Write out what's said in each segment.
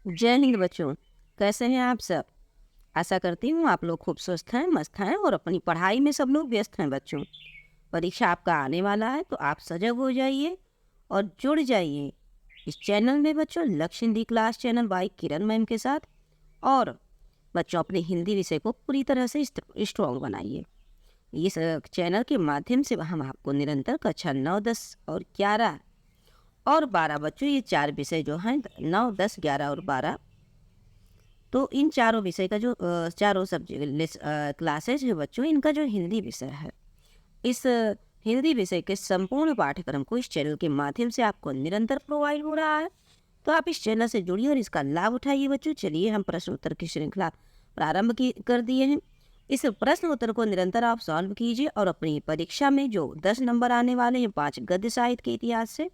जय हिंद बच्चों। कैसे हैं आप सब? आशा करती हूँ आप लोग खूब स्वस्थ हैं, मस्त हैं और अपनी पढ़ाई में सब लोग व्यस्त हैं बच्चों। परीक्षा आपका आने वाला है तो आप सजग हो जाइए और जुड़ जाइए इस चैनल में बच्चों, लक्ष्य Hindi class channel by Kiran ma'am के साथ। और बच्चों अपने हिंदी विषय को पूरी तरह से स्ट्रॉन्ग बनाइए। इस चैनल के माध्यम से हम आपको निरंतर कक्षा 9, 10 और 11 और 12 बच्चों, ये 4 विषय जो हैं 9, 10, 11 और 12, तो इन चारों विषय का जो चारों सब्जेक्ट क्लासेज है बच्चों, इनका जो हिंदी विषय है, इस हिंदी विषय के संपूर्ण पाठ्यक्रम को इस चैनल के माध्यम से आपको निरंतर प्रोवाइड हो रहा है। तो आप इस चैनल से जुड़िए और इसका लाभ उठाइए बच्चों। चलिए हम प्रश्न उत्तर की श्रृंखला प्रारंभ की कर दिए हैं। इस प्रश्न उत्तर को निरंतर आप सॉल्व कीजिए और अपनी परीक्षा में जो 10 नंबर आने वाले हैं, 5 गद्य साहित्य के इतिहास से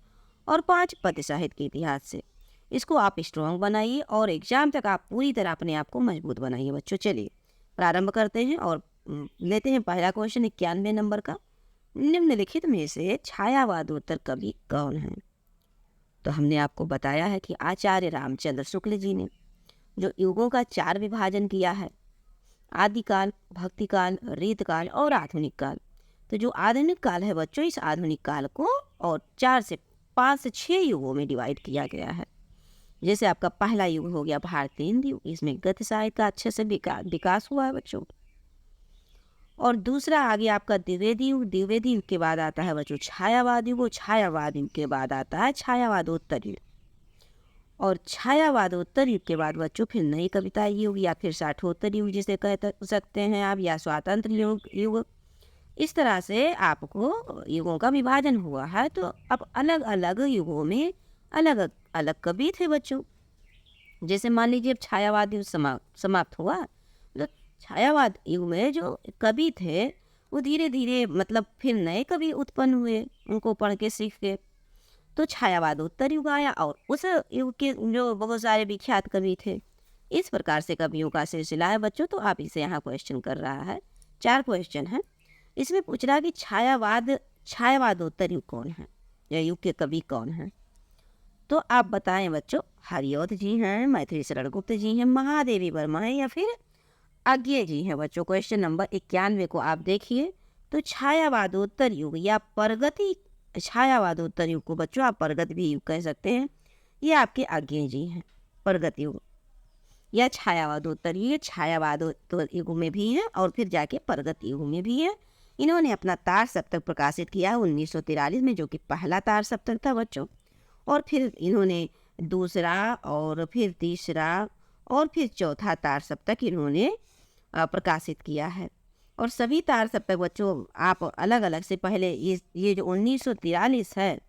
और 5 पद्य साहित्य के इतिहास से, इसको आप स्ट्रॉन्ग बनाइए और एग्जाम तक आप पूरी तरह अपने आप को मजबूत बनाइए बच्चों। चलिए प्रारंभ करते हैं और लेते हैं पहला क्वेश्चन 91 नंबर का। निम्नलिखित में से छायावादोत्तर कवि कौन है? तो हमने आपको बताया है कि आचार्य रामचंद्र शुक्ल जी ने जो युगों का 4 विभाजन किया है, आदिकाल, भक्तिकाल, रीतकाल और आधुनिक काल। तो जो आधुनिक काल है बच्चों, इस आधुनिक काल को और 4 से 5 से 6 युगों में डिवाइड किया गया है। जैसे आपका पहला युग हो गया भारतीय हिंदी युग, इसमें गद्य साहित्य का अच्छे से विकास हुआ है बच्चों। और दूसरा आ गया आपका द्विवेदी युग। द्विवेदी युग के बाद आता है बच्चों छायावाद युग। छायावाद युग के बाद आता है छायावादोत्तर युग। और छायावादोत्तर युग के बाद बच्चों फिर नई कविता युग या फिर साठोत्तर युग जिसे सकते हैं आप, या स्वातंत्र युग। इस तरह से आपको युगों का विभाजन हुआ है। तो अब अलग अलग युगों में अलग अलग कवि थे बच्चों। जैसे मान लीजिए अब छायावाद युग समाप्त हुआ, तो छायावाद युग में जो कवि थे वो धीरे धीरे मतलब फिर नए कवि उत्पन्न हुए, उनको पढ़ के सीख के। तो छायावाद उत्तर युग आया और उस युग के जो बहुत सारे विख्यात कवि थे। इस प्रकार से कवियों का सिलसिला है बच्चों। तो आप इसे यहाँ क्वेश्चन कर रहा है, 4 क्वेश्चन है। इसमें पूछ रहा है कि छायावादोत्तर युग कौन है, या युग के कवि कौन है? तो आप बताएं बच्चों। हरिऔध जी हैं, मैथिली शरण गुप्त जी हैं, महादेवी वर्मा है, या फिर अज्ञे जी हैं बच्चों। क्वेश्चन नंबर 91 को आप देखिए। तो छायावादोत्तर युग या प्रगति, छायावादोत्तर युग को बच्चों आप प्रगति भी युग कह सकते हैं, ये आपके अज्ञे जी हैं। प्रगति युग या छायावादोत्तर युग, ये छायावादोत्तर युग में भी है और फिर जाके प्रगति युग में भी है। इन्होंने अपना तार सप्तक प्रकाशित किया 1943 में, जो कि पहला तार सप्तक था बच्चों। और फिर इन्होंने दूसरा और फिर तीसरा और फिर चौथा तार सप्तक इन्होंने प्रकाशित किया है। और सभी तार सप्तक बच्चों आप अलग अलग से पहले ये जो 1943 है,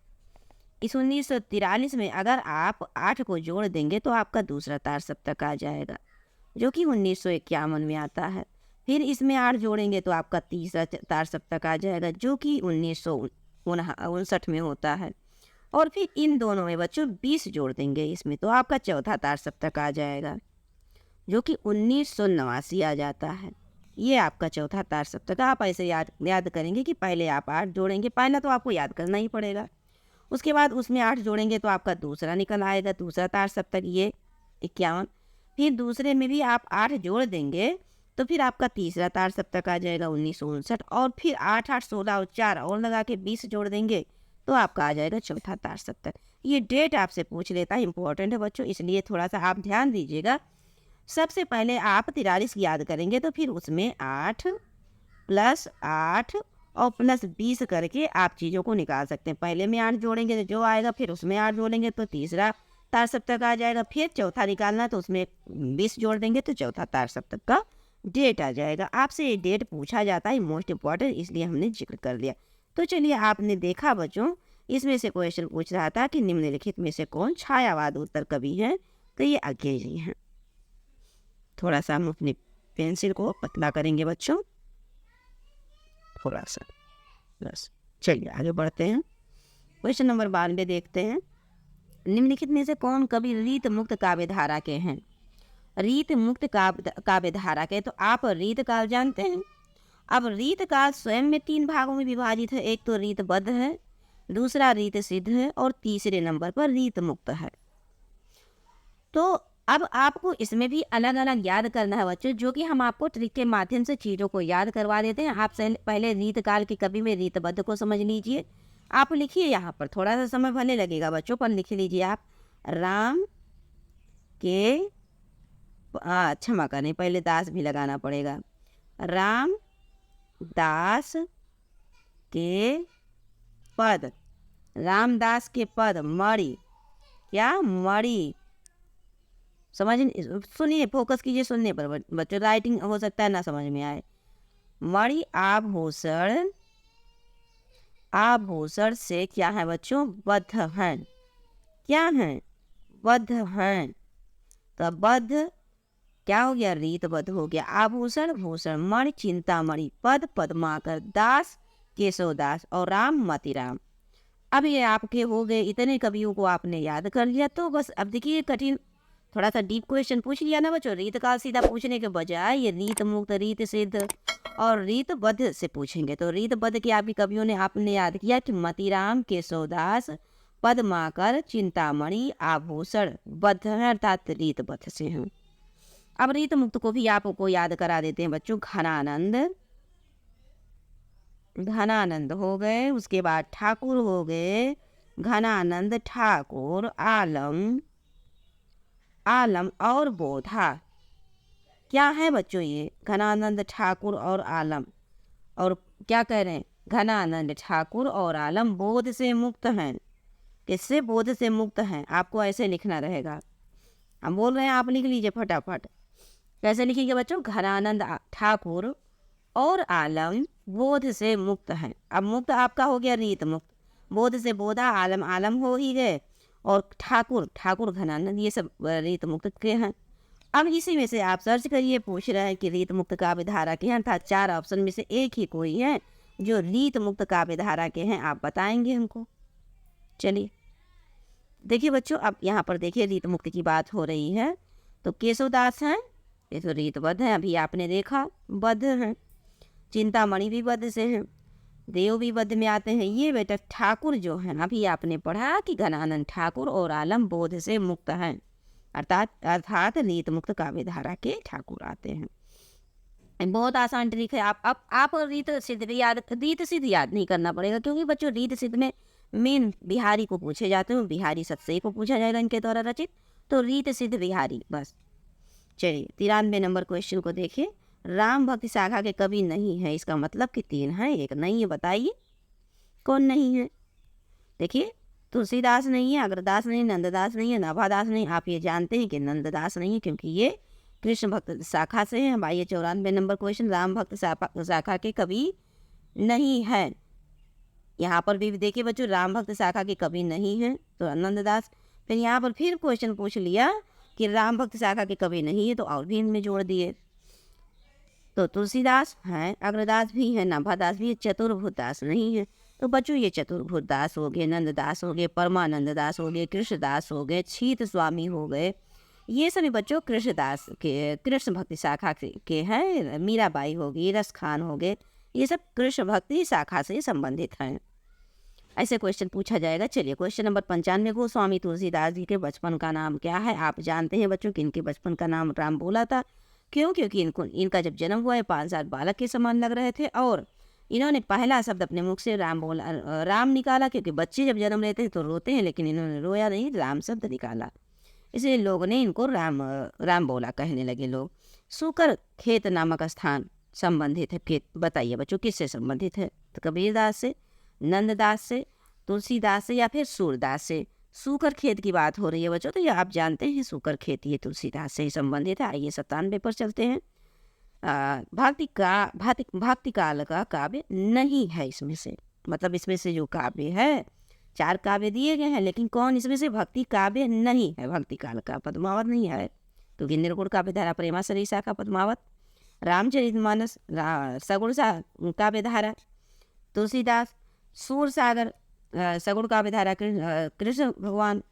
इस 1943 में अगर आप 8 को जोड़ देंगे तो आपका दूसरा तार सप्तक आ जाएगा, जो कि 1951 में आता है। फिर इसमें 8 जोड़ेंगे तो आपका तीसरा तार सप्तक आ जाएगा, जो कि 1959 में होता है। और फिर इन दोनों में बच्चों 20 जोड़ देंगे इसमें, तो आपका चौथा तार सप्तक आ जाएगा, जो कि 1989 आ जाता है। ये आपका चौथा तार सप्तक। आप ऐसे याद करेंगे कि पहले आप 8 जोड़ेंगे, पहला तो आपको याद करना ही पड़ेगा। उसके बाद उसमें 8 जोड़ेंगे तो आपका दूसरा निकल आएगा, दूसरा तार सप्तक ये 51। फिर दूसरे में भी आप 8 जोड़ देंगे तो फिर आपका तीसरा तार सप्तक आ जाएगा 1959। और फिर 8, 8, 16 और 4 और लगा के 20 जोड़ देंगे तो आपका आ जाएगा चौथा तार सप्तक। ये डेट आपसे पूछ लेता है, इंपॉर्टेंट है बच्चों, इसलिए थोड़ा सा आप ध्यान दीजिएगा। सबसे पहले आप 43 याद करेंगे तो फिर उसमें 8 प्लस 8 और प्लस 20 करके आप चीज़ों को निकाल सकते हैं। पहले में 8 जोड़ेंगे तो जो आएगा, फिर उसमें 8 जोड़ेंगे तो तीसरा तार सप्तक आ जाएगा, फिर चौथा निकालना तो उसमें 20 जोड़ देंगे तो चौथा तार सप्तक का डेट आ जाएगा। आपसे ये डेट पूछा जाता है, मोस्ट इम्पॉर्टेंट, इसलिए हमने जिक्र कर लिया। तो चलिए आपने देखा बच्चों, इसमें से क्वेश्चन पूछ रहा था कि निम्नलिखित में से कौन छायावाद उत्तर कवि हैं? तो ये अज्ञे जी हैं। थोड़ा सा हम अपनी पेंसिल को पतला करेंगे बच्चों, थोड़ा सा बस। चलिए आगे बढ़ते हैं। क्वेश्चन नंबर 92 देखते हैं। निम्नलिखित में से कौन कवि रीत मुक्त काव्य धारा के हैं? रीत मुक्त काव्य धारा के, तो आप रीत काल जानते हैं। अब रीत काल स्वयं में 3 भागों में विभाजित है। एक तो रीतबद्ध है, दूसरा रीत सिद्ध है और तीसरे नंबर पर रीत मुक्त है। तो अब आपको इसमें भी अलग अलग याद करना है बच्चों, जो कि हम आपको ट्रिक के माध्यम से चीज़ों को याद करवा देते हैं। आप पहले रीत काल के कवि में रीतबद्ध को समझ लीजिए। आप लिखिए, यहाँ पर थोड़ा सा समय भले लगेगा बच्चों, पर लिख लीजिए आप। राम के क्षमा करें, पहले दास भी लगाना पड़ेगा। राम दास के पद, रामदास के पद मणि, क्या मणि, समझ सुनिए, फोकस कीजिए सुनने पर बच्चों, राइटिंग हो सकता है ना समझ में आए। मणि आभूषण, आभूषण से क्या है बच्चों, बद्ध हैं, क्या हैं, बद्ध हैं। तो बद्ध क्या हो गया, रीतबद्ध हो गया। आभूषण भूषण, मणि चिंतामणि, पद पद्माकर, दास केशवदास और राम मतिराम। अब ये आपके हो गए, इतने कवियों को आपने याद कर लिया। तो बस अब देखिए, कठिन थोड़ा सा डीप क्वेश्चन पूछ लिया ना बच्चों। रीत काल सीधा पूछने के बजाय ये रीत मुक्त, रीत सिद्ध और रीतबद्ध से पूछेंगे। तो रीतबद्ध के आपके कवियों ने आपने याद किया कि मतिराम, केशवदास, पद्माकर, चिंतामणि, आभूषण, बद्ध हैं अर्थात रीतबद्ध से हैं। अब रीत मुक्त को भी आपको याद करा देते हैं बच्चों। घनानंद, घनानंद हो गए, उसके बाद ठाकुर हो गए, घनानंद ठाकुर, आलम, आलम और बोधा। क्या है बच्चों ये, घनानंद ठाकुर और आलम, और क्या कह रहे हैं, घनानंद ठाकुर और आलम बोध से मुक्त हैं। किससे, बोध से मुक्त हैं। आपको ऐसे लिखना रहेगा, हम बोल रहे हैं, आप लिख लीजिए फटाफट। कैसे लिखेंगे बच्चों, घनानंद ठाकुर और आलम बोध से मुक्त हैं। अब मुक्त आपका हो गया रीत मुक्त, बोध से बोधा, आलम आलम हो ही गए, और ठाकुर ठाकुर घनानंद, ये सब रीत मुक्त के हैं। अब इसी में से आप सर्च करिए, पूछ रहे हैं कि रीत मुक्त काव्य धारा के हैं, अर्थात 4 ऑप्शन में से एक ही कोई है जो रीत मुक्त काव्य धारा के हैं, आप बताएंगे हमको। चलिए देखिए बच्चों, अब यहाँ पर देखिए रीत मुक्त की बात हो रही है। तो केशवदास हैं, ये तो रीतबद्ध हैं, अभी आपने देखा बद्ध हैं। चिंतामणि भी बद्ध से हैं, देव भी बद्ध में आते हैं। ये बेटा ठाकुर जो हैं, अभी आपने पढ़ा कि घनानंद ठाकुर और आलम बोध से मुक्त हैं, अर्थात रीत मुक्त काव्य धारा के ठाकुर आते हैं। बहुत आसान ट्रिक है। आप रीत सिद्ध भी याद, रीत सिद्ध याद नहीं करना पड़ेगा, क्योंकि बच्चों रीत सिद्ध में मेन बिहारी को पूछे जाते हैं, बिहारी सत्सई को पूछा जाएगा इनके द्वारा रचित। तो रीत सिद्ध बिहारी बस। चलिए 93 नंबर क्वेश्चन को देखिए। राम भक्ति शाखा के कवि नहीं है, इसका मतलब कि 3 हैं, एक नहीं है, बताइए कौन नहीं है। देखिए तुलसीदास नहीं है, अग्रदास नहीं, नंददास नहीं है, नभादास नहीं। आप ये जानते हैं कि नंददास नहीं है, क्योंकि ये कृष्ण भक्त शाखा से है। आइए 94 नंबर क्वेश्चन, राम भक्त शाखा के कवि नहीं है। यहाँ पर भी देखिए बच्चों, राम भक्त शाखा के कवि नहीं है तो नंददास। फिर यहाँ पर फिर क्वेश्चन पूछ लिया कि राम भक्त शाखा के कवि नहीं है, तो और भी इनमें जोड़ दिए। तो तुलसीदास हैं, अग्रदास भी हैं, नभादास भी है, चतुर्भुज दास नहीं है। तो बच्चों ये चतुर्भुज दास हो गए, नंददास हो गए, परमानंद दास हो गए, कृष्णदास हो गए, छीत स्वामी हो गए। ये सभी बच्चों कृष्णदास के, कृष्ण भक्ति शाखा के हैं। मीराबाई हो गई, रस खान हो गए, ये सब कृष्ण भक्ति शाखा से संबंधित हैं। ऐसे क्वेश्चन पूछा जाएगा। चलिए क्वेश्चन नंबर 95 को, स्वामी तुलसीदास जी के बचपन का नाम क्या है। आप जानते हैं बच्चों कि इनके बचपन का नाम राम बोला था। क्यों, क्योंकि इनका जब जन्म हुआ है 5 साल बालक के समान लग रहे थे, और इन्होंने पहला शब्द अपने मुख से राम बोला, राम निकाला। क्योंकि बच्चे जब जन्म लेते हैं तो रोते हैं, लेकिन इन्होंने रोया नहीं, राम शब्द निकाला, इसलिए लोगों ने इनको राम बोला कहने लगे लोग। सूकर खेत नामक स्थान संबंधित है, बताइए बच्चों किससे संबंधित है। तो कबीरदास से, नंददास से, तुलसीदास से, या फिर सूरदास से। सूकर खेत की बात हो रही है बच्चों, तो ये आप जानते हैं सूकर खेत ये तुलसीदास से ही संबंधित है। आइए 97 पर चलते हैं। भक्ति काल का काव्य नहीं है इसमें से, मतलब इसमें से जो काव्य है, 4 काव्य दिए गए हैं, लेकिन कौन इसमें से भक्ति काव्य नहीं है। भक्ति काल का पद्मावत नहीं है, क्योंकि निर्गुण काव्य धारा प्रेमाश्रयी शाखा पद्मावत, रामचरितमानस सगुण काव्य धारा तुलसीदास, सूरसागर सगुण काव्य धारा कृष्ण भगवान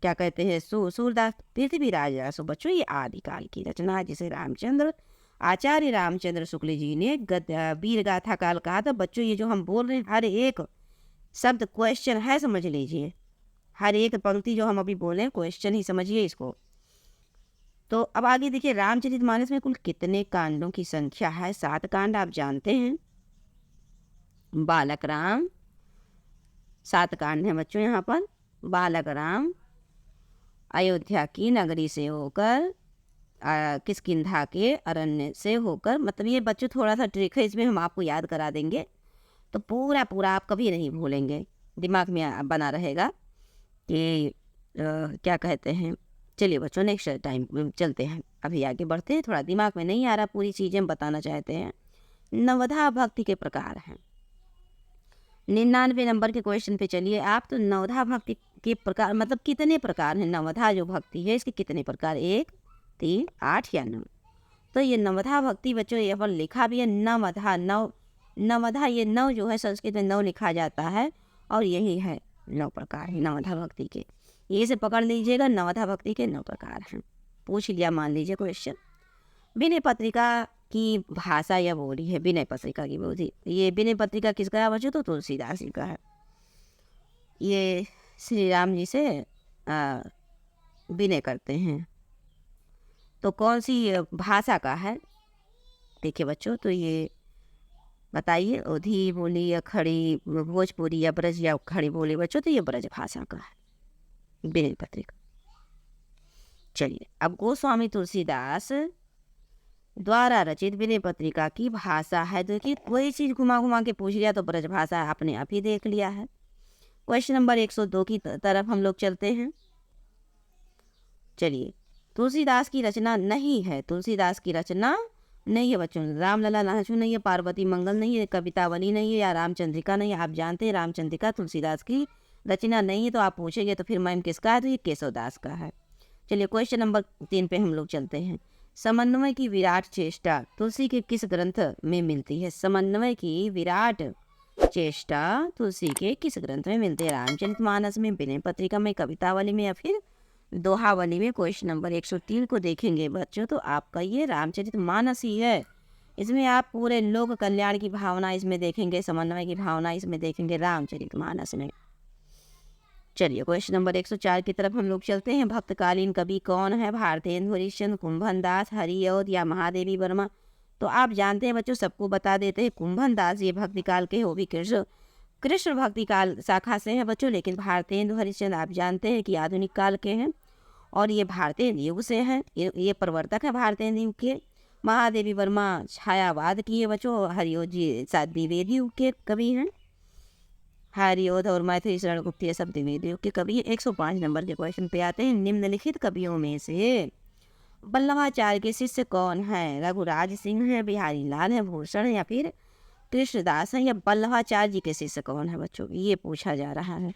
क्या कहते हैं सूरदास, पृथ्वीराज रासो। बच्चों ये आदिकाल की रचना है, जिसे रामचंद्र आचार्य रामचंद्र शुक्ल जी ने वीर गाथा काल कहा था। बच्चों ये जो हम बोल रहे हैं, हर एक शब्द क्वेश्चन है, समझ लीजिए। हर एक पंक्ति जो हम अभी बोले क्वेश्चन ही समझिए इसको। तो अब आगे देखिए, रामचरितमानस में कुल कितने कांडों की संख्या है? 7 कांड आप जानते हैं। बालक राम, 7 कांड हैं बच्चों यहाँ पर। बालक राम अयोध्या की नगरी से होकर किष्किंधा के अरण्य से होकर, मतलब ये बच्चों थोड़ा सा ट्रिक है, इसमें हम आपको याद करा देंगे तो पूरा पूरा आप कभी नहीं भूलेंगे, दिमाग में बना रहेगा कि क्या कहते हैं। चलिए बच्चों, नेक्स्ट टाइम चलते हैं, अभी आगे बढ़ते हैं। थोड़ा दिमाग में नहीं आ रहा, पूरी चीज़ें हम बताना चाहते हैं। नवधा भक्ति के प्रकार हैं। 99 नंबर के क्वेश्चन पे चलिए आप। तो नवधा भक्ति के प्रकार मतलब कितने प्रकार हैं? नवधा जो भक्ति है इसके कितने प्रकार? 1, 3, 8 या 9? तो ये नवधा भक्ति बच्चों यहाँ पर लिखा भी है नवधा, नवधा ये 9 जो है संस्कृत में 9 लिखा जाता है, और यही है 9 प्रकार है नवधा भक्ति के। ये से पकड़ लीजिएगा, नवधा भक्ति के 9 प्रकार हैं। पूछ लिया मान लीजिए क्वेश्चन। विनय पत्रिका की भाषा या बोली है। विनय पत्रिका की बोली, ये विनय पत्रिका किसका है बच्चों? तो तुलसीदास जी का है। ये श्री राम जी से विनय करते हैं। तो कौन सी भाषा का है? देखिए बच्चों, तो ये बताइए, ओधी बोली या खड़ी भोजपुरी या ब्रज या खड़ी बोली बच्चों? तो ये ब्रज भाषा का है विनय पत्रिका। चलिए, अब गोस्वामी तुलसीदास द्वारा रचित विनय पत्रिका की भाषा है। देखिए, कोई चीज़ घुमा घुमा के पूछ लिया तो ब्रज भाषा आपने आप ही देख लिया है। क्वेश्चन नंबर 102 की तरफ हम लोग चलते हैं। चलिए, तुलसीदास की रचना नहीं है। तुलसीदास की रचना नहीं है बच्चों। रामलला नाचू नहीं है, पार्वती मंगल नहीं है, कवितावली नहीं है, या रामचंद्रिका नहीं है। आप जानते हैं रामचंद्रिका तुलसीदास की रचना नहीं है। तो आप पूछेंगे तो फिर मैम किसका है? तो ये केशवदास का है। चलिए, क्वेश्चन नंबर 3 पे हम लोग चलते हैं। समन्वय की विराट चेष्टा तुलसी के किस ग्रंथ में मिलती है? समन्वय की विराट चेष्टा तुलसी के किस ग्रंथ में मिलती है? रामचरितमानस में, विनय पत्रिका में, कवितावली में, या फिर दोहावली में? क्वेश्चन नंबर 103 को देखेंगे बच्चों तो आपका ये रामचरितमानस ही है। इसमें आप पूरे लोक कल्याण की भावना इसमें देखेंगे, समन्वय की भावना इसमें देखेंगे रामचरितमानस में। चलिए, क्वेश्चन नंबर 104 की तरफ हम लोग चलते हैं। भक्तकालीन कवि कौन है? भारतेंदु हरिश्चंद्र, कुंभन दास, हरिऔध या महादेवी वर्मा? तो आप जानते हैं बच्चों, सबको बता देते हैं। कुंभन दास ये भक्ति काल के, वो भी कृष्ण भक्ति काल शाखा से हैं बच्चों। लेकिन भारतेंदु हरिश्चंद्र आप जानते हैं कि आधुनिक काल के हैं, और ये भारतेंदु युग से हैं। ये प्रवर्तक है भारतेंदु युग के। महादेवी वर्मा छायावाद की है बच्चों। हरिऔध जी द्विवेदी युग के कवि हैं। हरिऔध और मैथिली शरण गुप्त ये सब द्विवेदी युग के कवि हैं। 105 नंबर के क्वेश्चन पे आते हैं। निम्नलिखित कवियों में से वल्लभाचार्य के शिष्य कौन है? रघुराज सिंह है, बिहारी लाल है, भूषण, या फिर कृष्णदास है? या वल्लभाचार्य जी के शिष्य कौन है बच्चों? ये पूछा जा रहा है।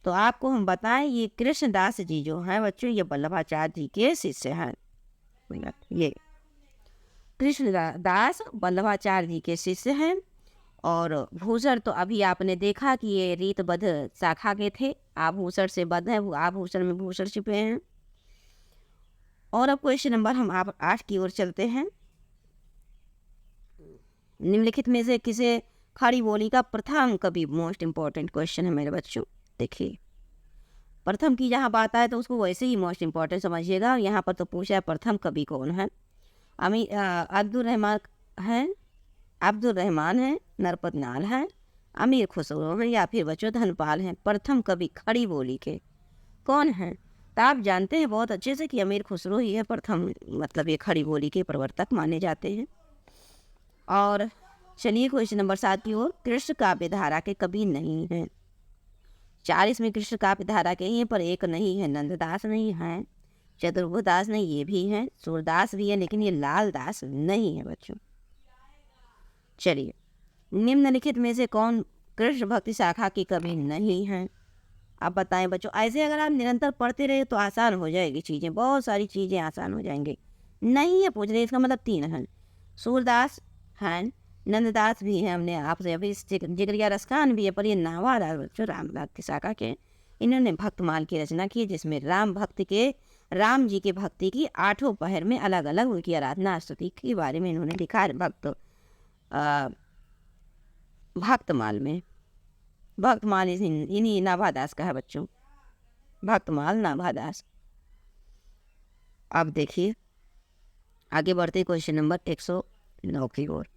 तो आपको हम बताएं, ये कृष्णदास जी जो हैं बच्चों, ये वल्लभाचार्य जी के शिष्य हैं। ये कृष्णदास वल्लभाचार्य जी के शिष्य हैं। और भूषण तो अभी आपने देखा कि ये रीतबद्ध शाखा के थे। आभूषण से बद्ध है, वो आभूषण में भूषण छिपे हैं। और अब क्वेश्चन नंबर हम आप 8 की ओर चलते हैं। निम्नलिखित में से किसे खड़ी बोली का प्रथम कवि? मोस्ट इंपॉर्टेंट क्वेश्चन है मेरे बच्चों। देखिए, प्रथम की जहाँ बात आए तो उसको वैसे ही मोस्ट इंपॉर्टेंट समझिएगा। यहाँ पर तो पूछा है प्रथम कवि कौन है। अब्दुल रहमान है, नरपत नाल है, अमीर खुसरो है, या फिर बच्चों धनपाल हैं। प्रथम कवि खड़ी बोली के कौन हैं? तो आप जानते हैं बहुत अच्छे से कि अमीर खुसरो ही है प्रथम, मतलब ये खड़ी बोली के प्रवर्तक माने जाते हैं। और चलिए क्वेश्चन नंबर 7 की ओर। कृष्ण काव्य धारा के कवि नहीं हैं। 4 इसमें कृष्ण काव्य धारा के ही हैं, पर एक नहीं है। नंददास नहीं है, चतुर्भुदास नहीं, ये भी हैं, सूरदास भी है, लेकिन ये लाल दास नहीं है बच्चों। चलिए, निम्नलिखित में से कौन कृष्ण भक्ति शाखा की कवि नहीं है? आप बताएं बच्चों। ऐसे अगर आप निरंतर पढ़ते रहे तो आसान हो जाएगी चीज़ें, बहुत सारी चीज़ें आसान हो जाएंगी। नहीं है पूछ रहे, इसका मतलब 3 हैं। सूरदास हैं, नंददास भी हैं, हमने आपसे अभी जिक्रिया रसखान भी है, पर ये नावादास बच्चों राम भक्ति शाखा के। इन्होंने भक्तमाल की रचना की, जिसमें राम जी के भक्ति की 8 पहर में अलग अलग उनकी आराधना स्तुति के बारे में इन्होंने लिखा है। भक्तमाल में, भक्तमाल इन्हीं नाभादास का है बच्चों। भक्तमाल नाभादास। अब देखिए आगे बढ़ते क्वेश्चन नंबर 109 की ओर।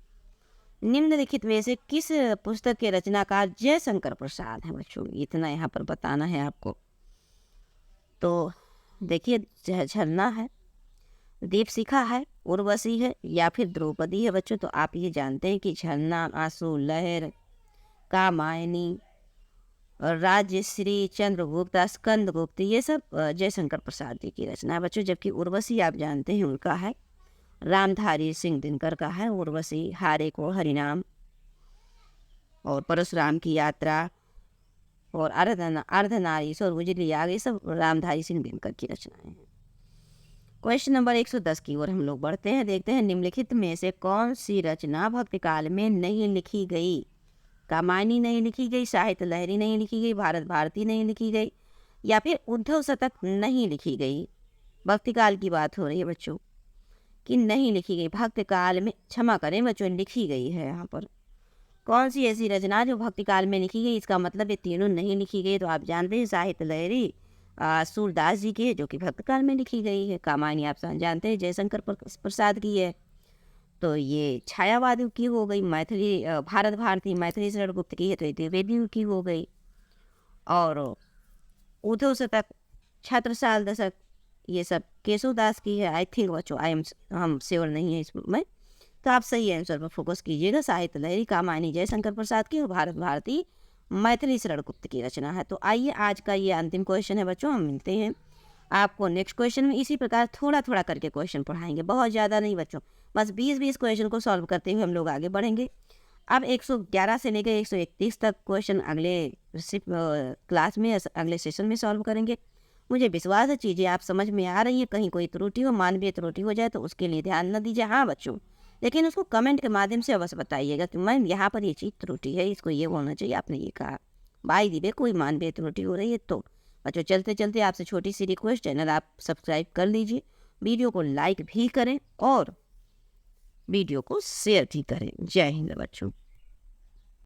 निम्नलिखित में से किस पुस्तक के रचनाकार जयशंकर प्रसाद हैं बच्चों, इतना यहाँ पर बताना है आपको। तो देखिए झरना है, दीपशिखा है, उर्वशी है या फिर द्रौपदी है बच्चों। तो आप ये जानते हैं कि झरना, आंसू, लहर, कामायनी, राजश्री, चंद्रगुप्त, स्कंदगुप्त, ये सब जयशंकर प्रसाद जी की रचना है बच्चों। जबकि उर्वशी आप जानते हैं उनका है रामधारी सिंह दिनकर का है उर्वशी, हारे को हरिनाम और परशुराम की यात्रा और अर्धनारीश्वर उजली आग, ये सब रामधारी सिंह दिनकर की रचनाएं हैं। क्वेश्चन नंबर 110 की ओर हम लोग बढ़ते हैं। देखते हैं निम्नलिखित में से कौन सी रचना भक्ति काल में नहीं लिखी गई। कामायनी नहीं लिखी गई, साहित्य लहरी नहीं लिखी गई, भारत भारती नहीं लिखी गई या फिर उद्धव शतक नहीं लिखी गई। भक्ति काल की बात हो रही है बच्चों कि नहीं लिखी गई, भक्ति काल में, क्षमा करें बच्चों, लिखी गई है यहाँ पर। कौन सी ऐसी रचना जो भक्ति काल में लिखी गई, इसका मतलब ये तीनों नहीं लिखी गई। तो आप जानते हैं साहित्य लहरी सूरदास जी की है जो कि भक्ति काल में लिखी गई है। कामायनी आप जानते हैं जयशंकर प्रसाद की है। तो ये छायावाद की हो गई। मैथिली भारत भारती मैथिली शरण गुप्त की है तो ये द्विवेदी की हो गई। और उद्धव शतक, छत्रसाल दशक, ये सब केशवदास की है। आई थिंक बच्चों, हम श्योर नहीं है इसमें। तो आप सही आंसर पर फोकस कीजिएगा। साहित्य लहरी, कामायनी जयशंकर प्रसाद की और भारत भारती मैथिली शरण गुप्त की रचना है। तो आइए आज का ये अंतिम क्वेश्चन है बच्चों, हम मिलते हैं आपको नेक्स्ट क्वेश्चन में। इसी प्रकार थोड़ा थोड़ा करके क्वेश्चन पढ़ाएंगे, बहुत ज़्यादा नहीं बच्चों, बस 20-20 क्वेश्चन को सॉल्व करते हुए हम लोग आगे बढ़ेंगे। अब 111 से लेकर 131 तक क्वेश्चन अगले क्लास में, अगले सेशन में सॉल्व करेंगे। मुझे विश्वास है चीज़ें आप समझ में आ रही हैं। कहीं कोई त्रुटि हो, मानवीय त्रुटि हो जाए तो उसके लिए ध्यान न दीजिए। हाँ बच्चों, लेकिन उसको कमेंट के माध्यम से अवश्य बताइएगा कि मैम यहाँ पर ये चीज़ त्रुटि है, इसको ये होना चाहिए, आपने ये कहा। बाई दी वे कोई मानवीय त्रुटि हो रही है तो बच्चों चलते चलते आपसे छोटी सी रिक्वेस्ट, चैनल आप सब्सक्राइब कर लीजिए, वीडियो को लाइक भी करें और वीडियो को शेयर भी करें। जय हिंद बच्चों।